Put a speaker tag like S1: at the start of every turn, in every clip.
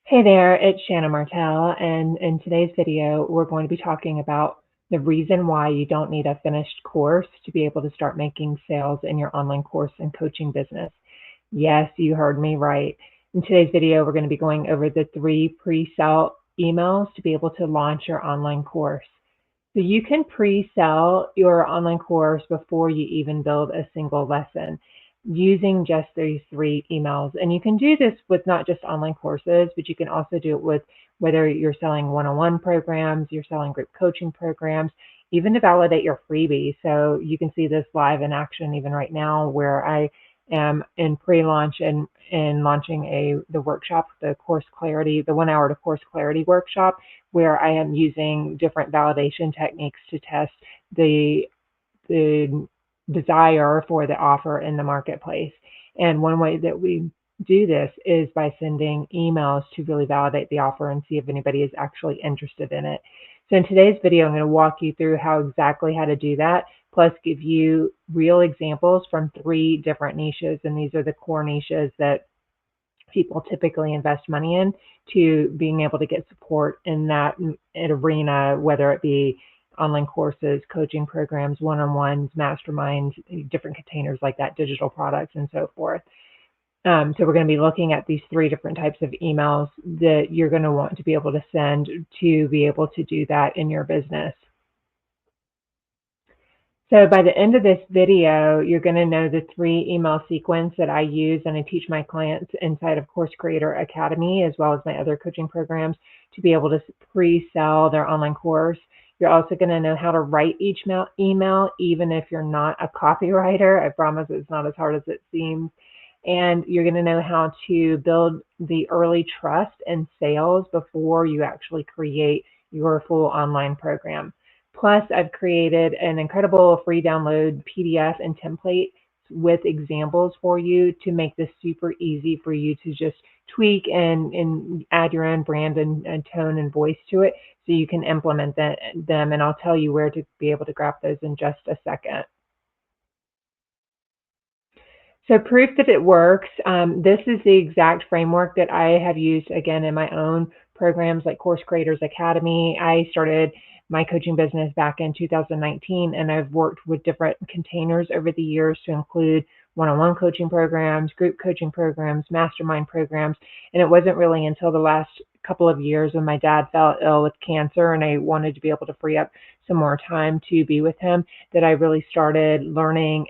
S1: Hey there, it's Shanna Martell, and in today's video, we're going to be talking about the reason why you don't need a finished course to be able to start making sales in your online course and coaching business. Yes, you heard me right. In today's video, we're going to be going over the 3 pre-sale emails to be able to launch your online course. So you can pre-sell your online course before you even build a single lesson using just these 3 emails. And you can do this with not just online courses, but you can also do it with whether you're selling one-on-one programs, you're selling group coaching programs, even to validate your freebie. So you can see this live in action even right now where I am in pre-launch and launching the workshop, the course clarity, the 1 hour to course clarity workshop, where I am using different validation techniques to test the desire for the offer in the marketplace. And one way that we do this is by sending emails to really validate the offer and see if anybody is actually interested in it. So in today's video, I'm going to walk you through exactly how to do that, plus give you real examples from 3 different niches. And these are the core niches that people typically invest money in, to being able to get support in that arena, whether it be online courses, coaching programs, one-on-ones, masterminds, different containers like that, digital products, and so forth. So we're going to be looking at these 3 different types of emails that you're going to want to be able to send to be able to do that in your business. So by the end of this video, you're going to know the 3 email sequence that I use and I teach my clients inside of Course Creator Academy, as well as my other coaching programs, to be able to pre-sell their online course. You're also going to know how to write each email, even if you're not a copywriter. I promise it's not as hard as it seems. And you're going to know how to build the early trust and sales before you actually create your full online program. Plus, I've created an incredible free download PDF and template with examples for you to make this super easy for you to just tweak and add your own brand and tone and voice to it so you can implement them. And I'll tell you where to be able to grab those in just a second. So proof that it works, this is the exact framework that I have used, again, in my own programs like Course Creators Academy. I started my coaching business back in 2019, and I've worked with different containers over the years to include one-on-one coaching programs, group coaching programs, mastermind programs. And it wasn't really until the last couple of years when my dad fell ill with cancer and I wanted to be able to free up some more time to be with him that I really started learning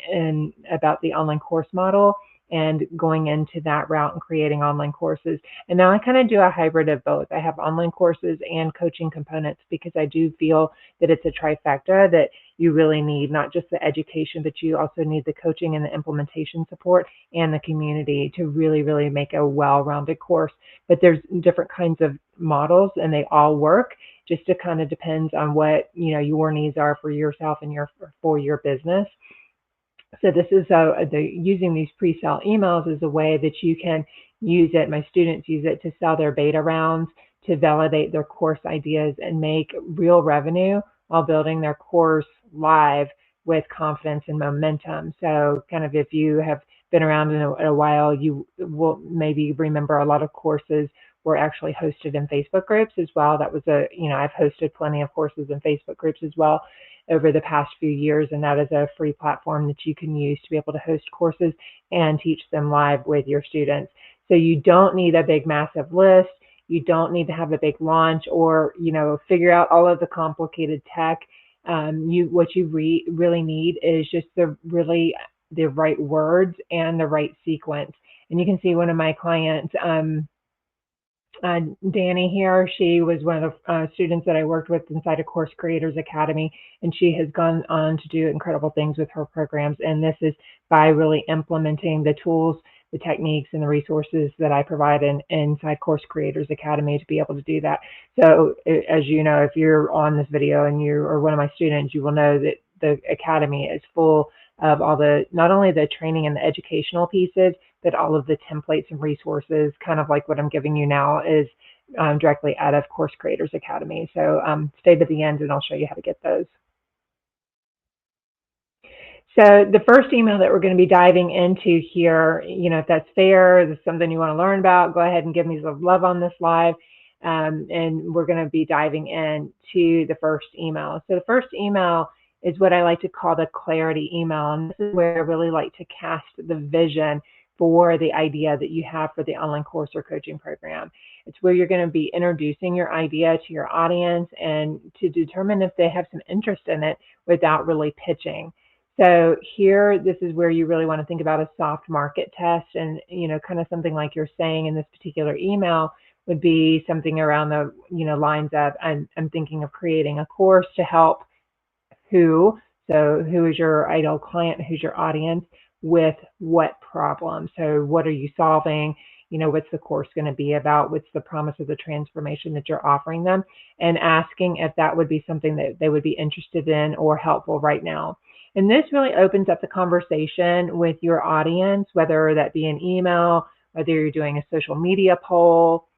S1: about the online course model and going into that route and creating online courses. And now I kind of do a hybrid of both. I have online courses and coaching components because I do feel that it's a trifecta that you really need, not just the education, but you also need the coaching and the implementation support and the community to really, really make a well-rounded course. But there's different kinds of models and they all work. Just it kind of depends on what your needs are for yourself and for your business. So this is using these pre-sale emails is a way that you can use it. My students use it to sell their beta rounds, to validate their course ideas and make real revenue while building their course live with confidence and momentum. So kind of if you have been around in a while, you will maybe remember a lot of courses were actually hosted in Facebook groups as well. That was I've hosted plenty of courses in Facebook groups as well over the past few years, and that is a free platform that you can use to be able to host courses and teach them live with your students. So you don't need a big massive list. You don't need to have a big launch or figure out all of the complicated tech. What you really need is just the right words and the right sequence. And you can see one of my clients, Danny here, she was one of the students that I worked with inside of Course Creators Academy, and she has gone on to do incredible things with her programs. And this is by really implementing the tools, the techniques, and the resources that I provide inside Course Creators Academy to be able to do that. So as you know, if you're on this video and you are one of my students, you will know that the Academy is full of not only the training and the educational pieces, but all of the templates and resources, kind of like what I'm giving you now, is directly out of Course Creators Academy. So stay to the end and I'll show you how to get those. So the first email that we're going to be diving into here, if that's fair, if it's something you want to learn about, go ahead and give me some love on this live. And we're going to be diving into the first email. So the first email is what I like to call the clarity email. And this is where I really like to cast the vision for the idea that you have for the online course or coaching program. It's where you're going to be introducing your idea to your audience and to determine if they have some interest in it without really pitching. So here, this is where you really want to think about a soft market test, and kind of something like you're saying in this particular email would be something around the lines of I'm thinking of creating a course to help who. So who is your ideal client? Who's your audience? With what problem? So what are you solving? What's the course going to be about? What's the promise of the transformation that you're offering them? And asking if that would be something that they would be interested in or helpful right now. And this really opens up the conversation with your audience, whether that be an email, whether you're doing a social media poll.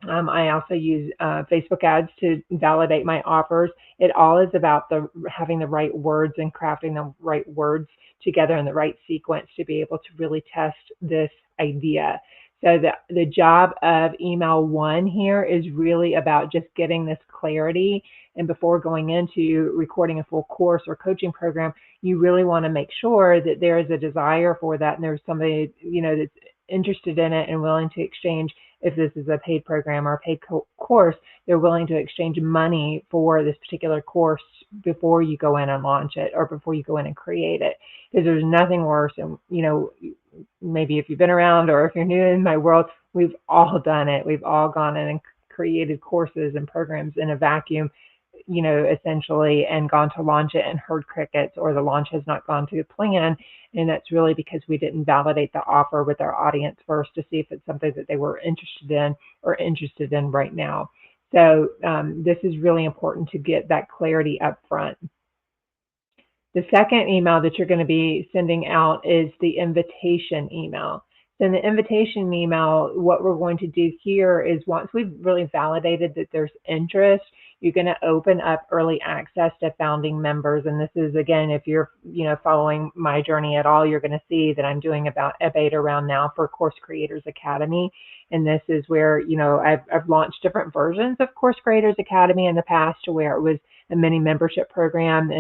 S1: I also use Facebook ads to validate my offers. It all is about having the right words and crafting the right words together in the right sequence to be able to really test this idea. So the job of email one here is really about just getting this clarity. And before going into recording a full course or coaching program, you really want to make sure that there is a desire for that and there's somebody that's interested in it and willing to exchange. If this is a paid program or a paid course, they're willing to exchange money for this particular course before you go in and launch it or before you go in and create it. Because there's nothing worse. And, maybe if you've been around or if you're new in my world, we've all done it. We've all gone in and created courses and programs in a vacuum, essentially, and gone to launch it and heard crickets, or the launch has not gone to plan. And that's really because we didn't validate the offer with our audience first to see if it's something that they were interested in or interested in right now. So this is really important to get that clarity up front. The second email that you're going to be sending out is the invitation email. So in the invitation email, what we're going to do here is once we've really validated that there's interest, you're going to open up early access to founding members. And this is, again, if you're following my journey at all, you're going to see that I'm doing about a beta round now for Course Creators Academy. And this is where, I've launched different versions of Course Creators Academy in the past, to where it was a mini membership program,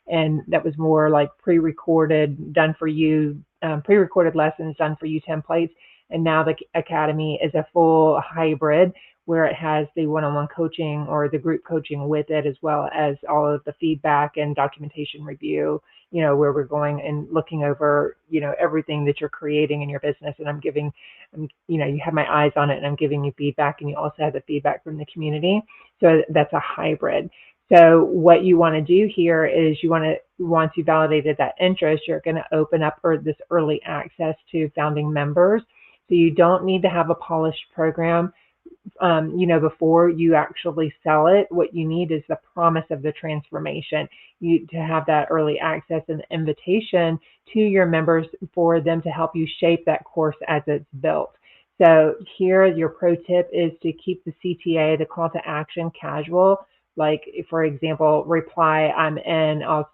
S1: and that was more like pre-recorded, done for you, pre-recorded lessons, done for you templates. And now the Academy is a full hybrid where it has the one-on-one coaching or the group coaching with it, as well as all of the feedback and documentation review, where we're going and looking over, everything that you're creating in your business. And you have my eyes on it, and I'm giving you feedback, and you also have the feedback from the community. So that's a hybrid. So what you want to do here is once you validated that interest, you're going to open up this early access to founding members. So you don't need to have a polished program, before you actually sell it. What you need is the promise of the transformation. To have that early access and invitation to your members for them to help you shape that course as it's built. So here, your pro tip is to keep the CTA, the call to action, casual. Like, for example, reply, I'm in, I'll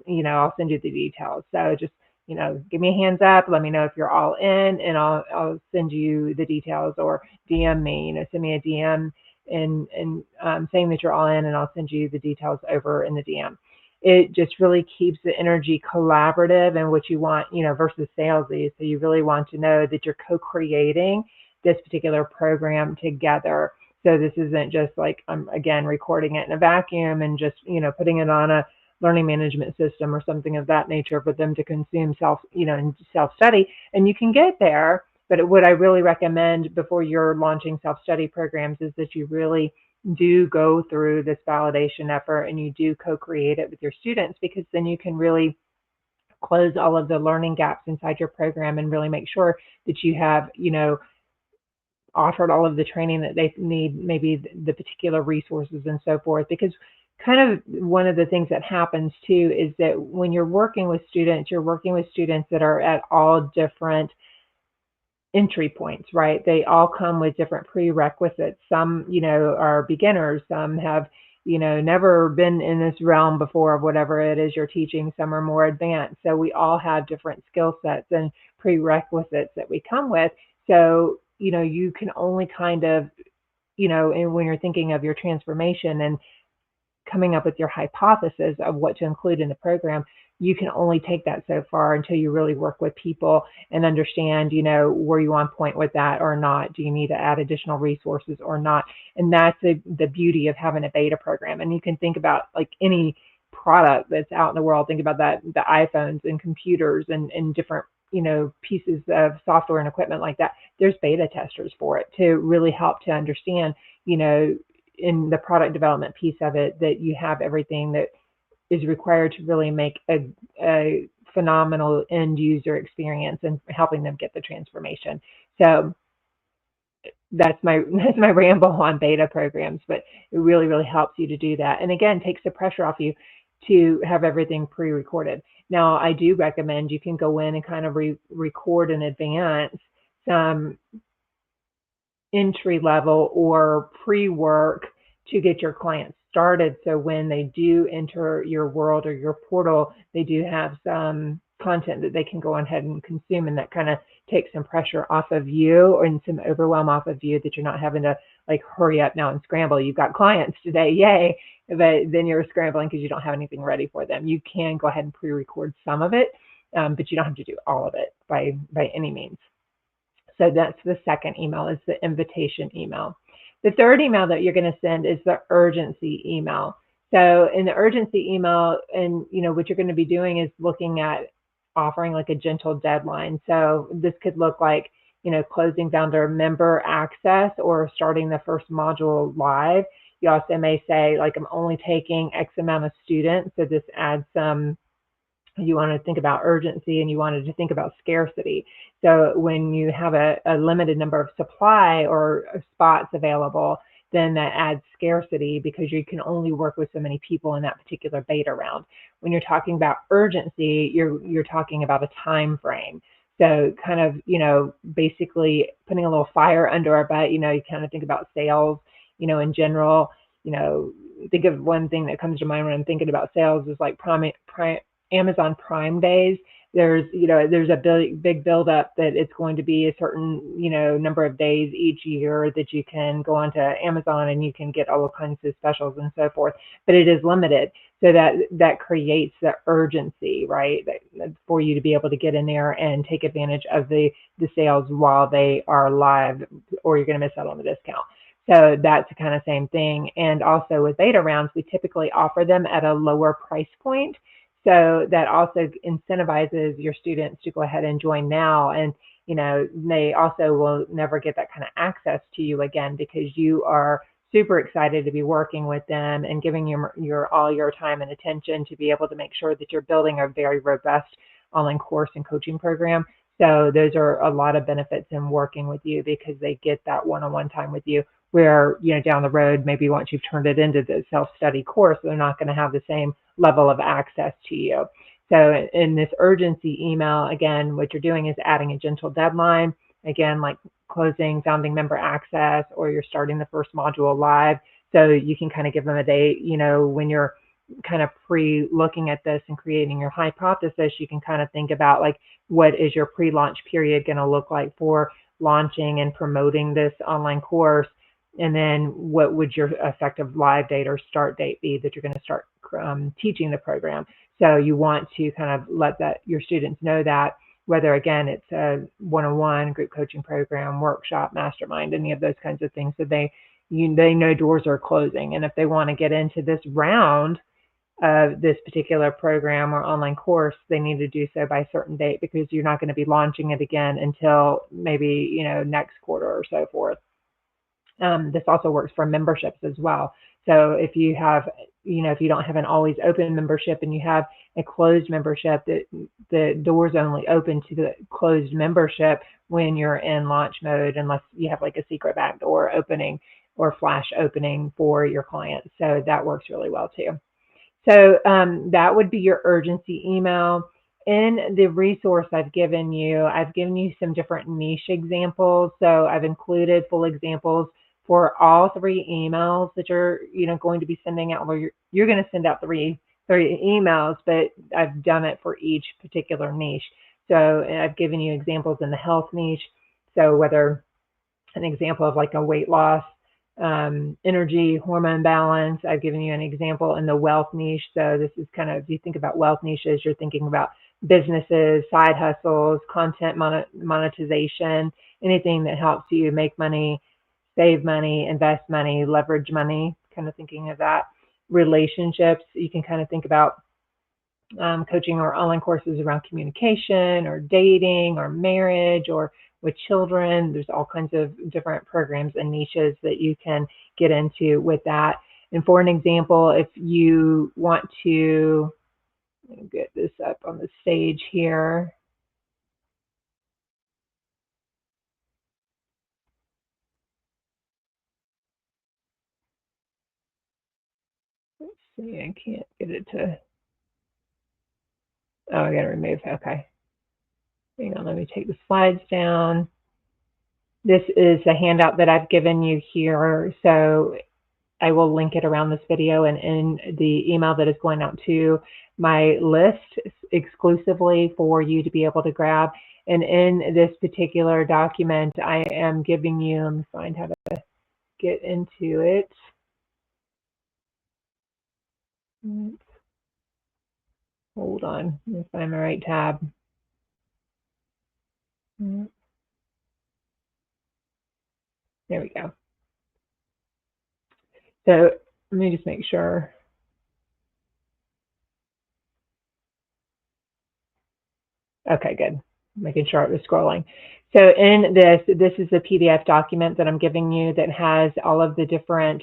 S1: send you the details. So just, give me a hands up, let me know if you're all in, and I'll send you the details, or DM me, send me a DM and saying that you're all in, and I'll send you the details over in the DM. It just really keeps the energy collaborative and what you want, versus salesy. So you really want to know that you're co-creating this particular program together. So this isn't just like I'm, again, recording it in a vacuum and just, putting it on a learning management system or something of that nature for them to consume and self-study. And you can get there, but what I really recommend before you're launching self-study programs is that you really do go through this validation effort and you do co-create it with your students, because then you can really close all of the learning gaps inside your program and really make sure that you have, offered all of the training that they need, maybe the particular resources and so forth. Because kind of one of the things that happens too is that when you're working with students, that are at all different entry points, right? They all come with different prerequisites. Some, are beginners. Some have, never been in this realm before of whatever it is you're teaching. Some are more advanced. So we all have different skill sets and prerequisites that we come with. So, you can only kind of, and when you're thinking of your transformation and coming up with your hypothesis of what to include in the program, you can only take that so far until you really work with people and understand, were you on point with that or not? Do you need to add additional resources or not? And that's the beauty of having a beta program. And you can think about like any product that's out in the world. Think about that, the iPhones and computers and different, pieces of software and equipment like that. There's beta testers for it to really help to understand, in the product development piece of it, that you have everything that is required to really make a phenomenal end user experience and helping them get the transformation. So that's my that's my ramble on beta programs, but it really really helps you to do that. And again, takes the pressure off you to have everything pre-recorded. Now, I do recommend you can go in and kind of record in advance some entry level or pre-work to get your clients started. So when they do enter your world or your portal, they do have some content that they can go ahead and consume, and that kind of takes some pressure off of you and some overwhelm off of you, that you're not having to like hurry up now and scramble. You've got clients today, yay, but then you're scrambling because you don't have anything ready for them. You can go ahead and pre-record some of it, but you don't have to do all of it by any means. So that's the second email, is the invitation email. The third email that you're going to send is the urgency email. So in the urgency email, and what you're going to be doing is looking at offering like a gentle deadline. So this could look like, closing founder member access or starting the first module live. You also may say like, I'm only taking X amount of students. So this adds some, you want to think about urgency and you wanted to think about scarcity. So when you have a limited number of supply or spots available, then that adds scarcity because you can only work with so many people in that particular beta round. When you're talking about urgency, you're talking about a time frame. So kind of, basically putting a little fire under our butt, you kind of think about sales, in general, think of one thing that comes to mind when I'm thinking about sales is like Amazon Prime days. There's a big buildup that it's going to be a certain, number of days each year that you can go onto Amazon and you can get all kinds of specials and so forth, but it is limited. So that creates the urgency, right? For you to be able to get in there and take advantage of the sales while they are live, or you're going to miss out on the discount. So that's the kind of same thing. And also with beta rounds, we typically offer them at a lower price point. So that also incentivizes your students to go ahead and join now. And, they also will never get that kind of access to you again because you are super excited to be working with them and giving your all your time and attention to be able to make sure that you're building a very robust online course and coaching program. So those are a lot of benefits in working with you because they get that one-on-one time with you, where, down the road, maybe once you've turned it into the self-study course, they're not going to have the same level of access to you. So in this urgency email, again, what you're doing is adding a gentle deadline, again, like closing founding member access, or you're starting the first module live. So you can kind of give them a date, when you're kind of pre-looking at this and creating your hypothesis, you can kind of think about like, what is your pre-launch period going to look like for launching and promoting this online course? And then what would your effective live date or start date be that you're going to start teaching the program? So you want to kind of let your students know that, whether again it's a one-on-one group coaching program, workshop, mastermind, any of those kinds of things, so they know doors are closing. And if they want to get into this round of this particular program or online course, they need to do so by a certain date, because you're not going to be launching it again until maybe next quarter or so forth. This also works for memberships as well. So if you have, if you don't have an always open membership and you have a closed membership, that the doors only open to the closed membership when you're in launch mode, unless you have like a secret backdoor opening or flash opening for your clients. So that works really well too. So that would be your urgency email. In the resource I've given you some different niche examples. So I've included full examples for all three emails that you're, going to be sending out, where you're going to send out three emails, but I've done it for each particular niche. So I've given you examples in the health niche. So whether an example of like a weight loss, energy, hormone balance. I've given you an example in the wealth niche. So this is kind of, if you think about wealth niches, you're thinking about businesses, side hustles, content monetization, anything that helps you make money, save money, invest money, leverage money, kind of thinking of that. Relationships, you can kind of think about coaching or online courses around communication or dating or marriage or with children. There's all kinds of different programs and niches that you can get into with that. And for an example, if you want to get this up on the stage here. Let's see, I can't get it to, oh, I gotta remove, okay. Hang on, let me take the slides down. This is a handout that I've given you here. So I will link it around this video and in the email that is going out to my list exclusively for you to be able to grab. And in this particular document, I am giving you, let me find how to get into it. Hold on, let me find my right tab. There we go. So let me just make sure. Okay, good. Making sure it was scrolling. So in this is a PDF document that I'm giving you that has all of the different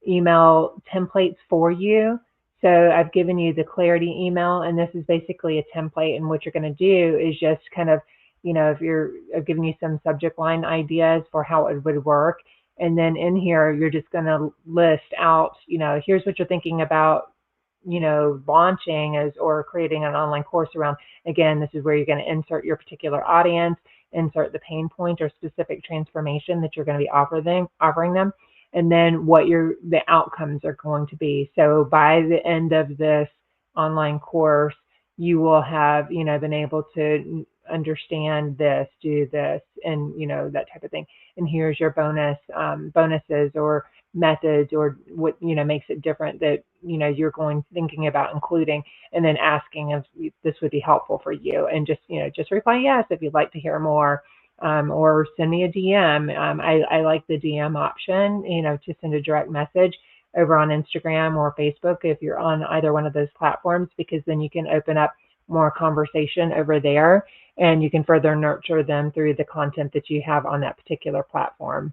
S1: email templates for you. So I've given you the clarity email, and this is basically a template. And what you're going to do is just kind of, I've given you some subject line ideas for how it would work. And then in here, you're just going to list out, here's what you're thinking about, launching or creating an online course around. Again, this is where you're going to insert your particular audience, insert the pain point or specific transformation that you're going to be offering them, and then what the outcomes are going to be. So by the end of this online course, you will have, been able to understand this, do this, and, that type of thing. And here's your bonuses or methods or what, makes it different that, you're thinking about including, and then asking if this would be helpful for you. And just reply yes if you'd like to hear more. Or send me a DM. I like the DM option, to send a direct message over on Instagram or Facebook if you're on either one of those platforms, because then you can open up more conversation over there and you can further nurture them through the content that you have on that particular platform.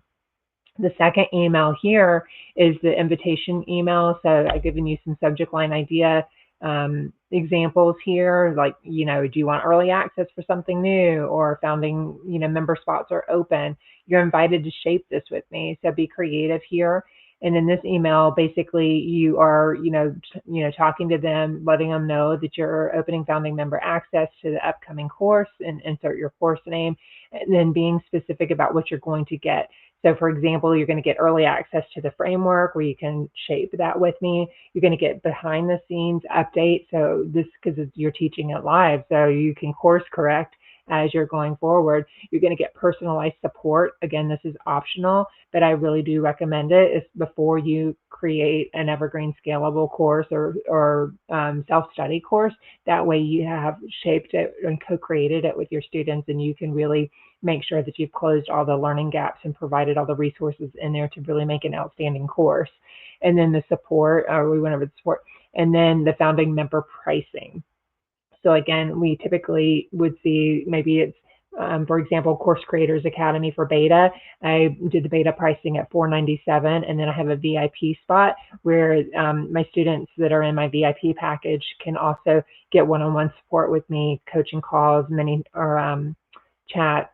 S1: The second email here is the invitation email. So I've given you some subject line idea examples here, like, do you want early access for something new, or founding, member spots are open. You're invited to shape this with me. So be creative here. And in this email, basically you are, talking to them, letting them know that you're opening founding member access to the upcoming course, and insert your course name, and then being specific about what you're going to get. So for example, you're going to get early access to the framework where you can shape that with me. You're going to get behind the scenes updates. So this, because you're teaching it live, so you can course correct as you're going forward. You're going to get personalized support. Again, this is optional, but I really do recommend it. It's before you create an evergreen scalable course or self-study course. That way you have shaped it and co-created it with your students, and you can really make sure that you've closed all the learning gaps and provided all the resources in there to really make an outstanding course. And then the support, we went over the support, and then the founding member pricing. So again, we typically would see maybe it's, for example, Course Creators Academy for beta. I did the beta pricing at $497, and then I have a VIP spot where my students that are in my VIP package can also get one-on-one support with me, coaching calls, chat.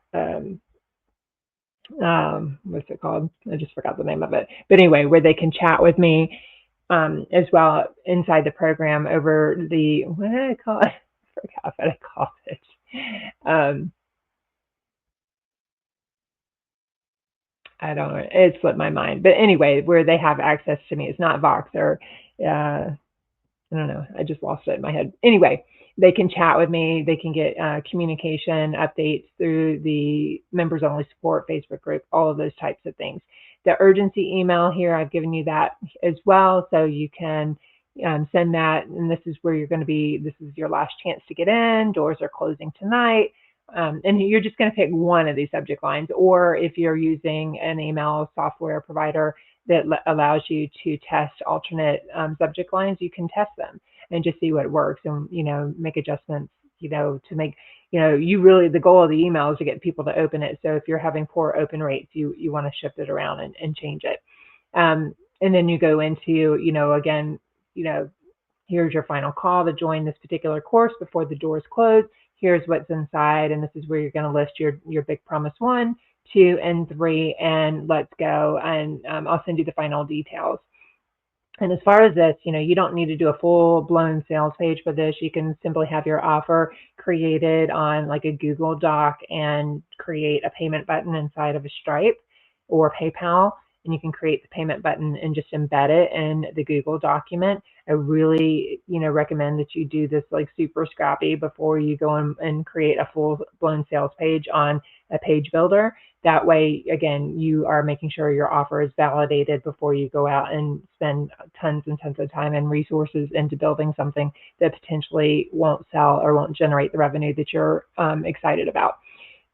S1: What's it called? I just forgot the name of it. But anyway, where they can chat with me as well inside the program over the, what did I call it? I forgot what I called it. I don't know. It slipped my mind. But anyway, where they have access to me, it's not Vox or I don't know. I just lost it in my head. Anyway, they can chat with me. They can get communication updates through the members only support Facebook group, all of those types of things. The urgency email here, I've given you that as well. So you can send that. And this is where you're going to be. This is your last chance to get in. Doors are closing tonight. And you're just going to pick one of these subject lines. Or if you're using an email software provider, that allows you to test alternate subject lines, you can test them and just see what works and, make adjustments, to make, you really, the goal of the email is to get people to open it. So if you're having poor open rates, you want to shift it around and change it. And then you go into, again, here's your final call to join this particular course before the doors close. Here's what's inside, and this is where you're going to list your big promise 1, 2, and 3, and let's go. And I'll send you the final details. And as far as this, you don't need to do a full-blown sales page for this. You can simply have your offer created on like a Google Doc and create a payment button inside of a Stripe or PayPal. And you can create the payment button and just embed it in the Google document. I really, recommend that you do this like super scrappy before you go and create a full-blown sales page on a page builder. That way, again, you are making sure your offer is validated before you go out and spend tons and tons of time and resources into building something that potentially won't sell or won't generate the revenue that you're excited about.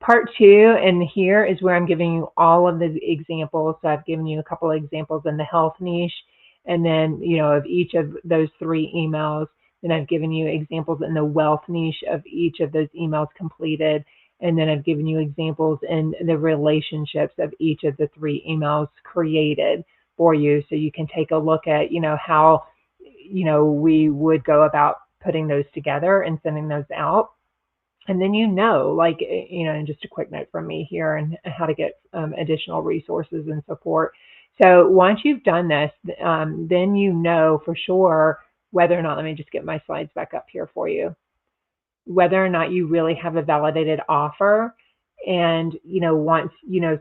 S1: Part 2, and here is where I'm giving you all of the examples. So I've given you a couple of examples in the health niche, and then, of each of those 3 emails. Then I've given you examples in the wealth niche of each of those emails completed. And then I've given you examples in the relationships of each of the 3 emails created for you. So you can take a look at, how, we would go about putting those together and sending those out. And then, and just a quick note from me here and how to get additional resources and support. So once you've done this, then for sure whether or not, let me just get my slides back up here for you, whether or not you really have a validated offer. And, once,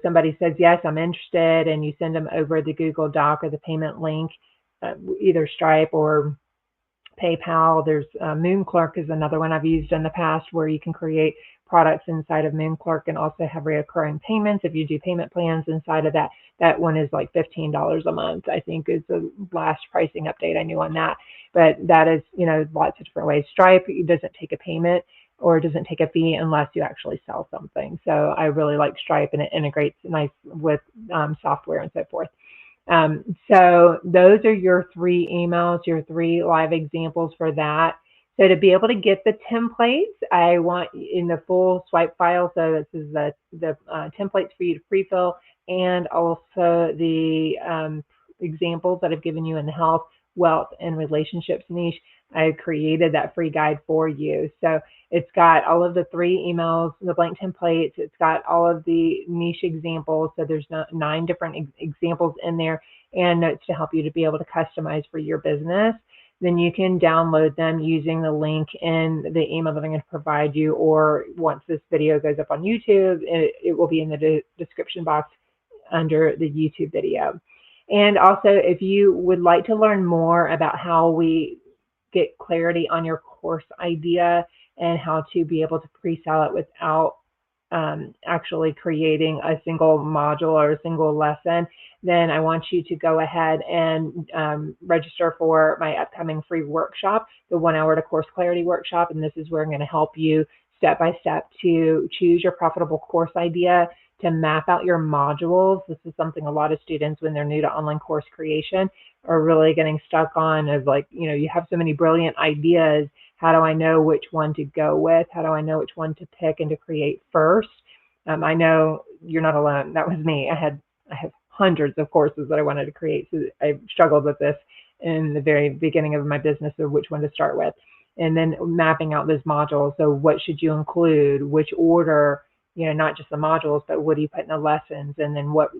S1: somebody says, yes, I'm interested, and you send them over the Google Doc or the payment link, either Stripe or PayPal. There's MoonClerk is another one I've used in the past where you can create products inside of MoonClerk and also have recurring payments. If you do payment plans inside of that, that one is like $15 a month, I think is the last pricing update I knew on that. But that is, lots of different ways. Stripe, it doesn't take a payment or it doesn't take a fee unless you actually sell something. So I really like Stripe, and it integrates nice with software and so forth. So those are your 3 emails, your 3 live examples for that. So to be able to get the templates, I want in the full swipe file. So this is the templates for you to pre-fill, and also the examples that I've given you in the health, wealth, and relationships niche. I created that free guide for you. So it's got all of the 3 emails, the blank templates. It's got all of the niche examples. So there's 9 different examples in there, and notes to help you to be able to customize for your business. Then you can download them using the link in the email that I'm going to provide you, or once this video goes up on YouTube, it will be in the description box under the YouTube video. And also, if you would like to learn more about how we get clarity on your course idea and how to be able to pre-sell it without actually creating a single module or a single lesson, then I want you to go ahead and register for my upcoming free workshop, the 1 hour to course clarity workshop. And this is where I'm going to help you step by step to choose your profitable course idea, to map out your modules. This is something a lot of students, when they're new to online course creation, are really getting stuck on, is like, you have so many brilliant ideas. How do I know which one to go with? How do I know which one to pick and to create first? I know you're not alone. That was me. I have hundreds of courses that I wanted to create. So I struggled with this in the very beginning of my business of which one to start with. And then mapping out those modules. So what should you include? Which order? Not just the modules, but what do you put in the lessons? And then what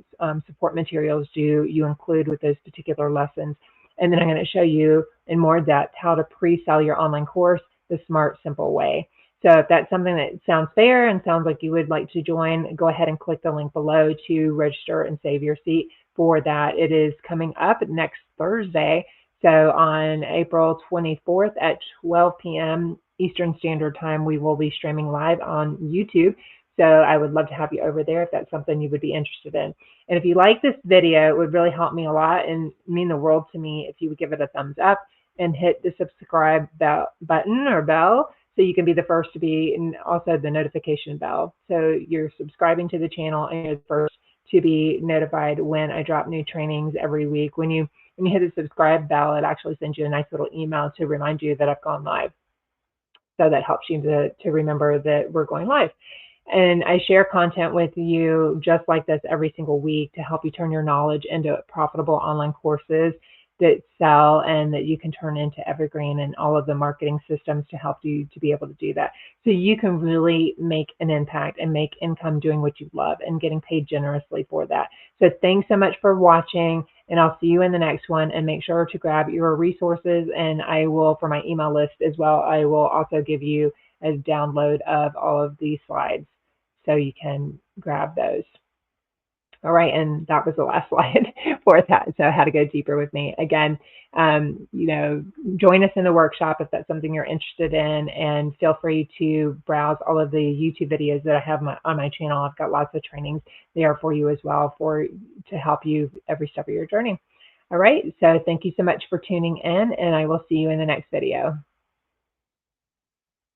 S1: support materials do you include with those particular lessons? And then I'm going to show you in more depth how to pre-sell your online course the smart, simple way. So if that's something that sounds fair and sounds like you would like to join, go ahead and click the link below to register and save your seat for that. It is coming up next Thursday. So on April 24th at 12 p.m. Eastern Standard Time, we will be streaming live on YouTube. So I would love to have you over there if that's something you would be interested in. And if you like this video, it would really help me a lot and mean the world to me if you would give it a thumbs up and hit the subscribe button or bell so you can be the first to be, and also the notification bell. So you're subscribing to the channel and you're the first to be notified when I drop new trainings every week. When you hit the subscribe bell, it actually sends you a nice little email to remind you that I've gone live. So that helps you to remember that we're going live. And I share content with you just like this every single week to help you turn your knowledge into profitable online courses that sell and that you can turn into evergreen and all of the marketing systems to help you to be able to do that. So you can really make an impact and make income doing what you love and getting paid generously for that. So thanks so much for watching, and I'll see you in the next one. And make sure to grab your resources, and I will, for my email list as well, I will also give you a download of all of these slides so you can grab those. All right, and that was the last slide for that. So how to go deeper with me. Again, join us in the workshop if that's something you're interested in, and feel free to browse all of the YouTube videos that I have on my channel. I've got lots of trainings there for you as well to help you every step of your journey. All right, so thank you so much for tuning in, and I will see you in the next video.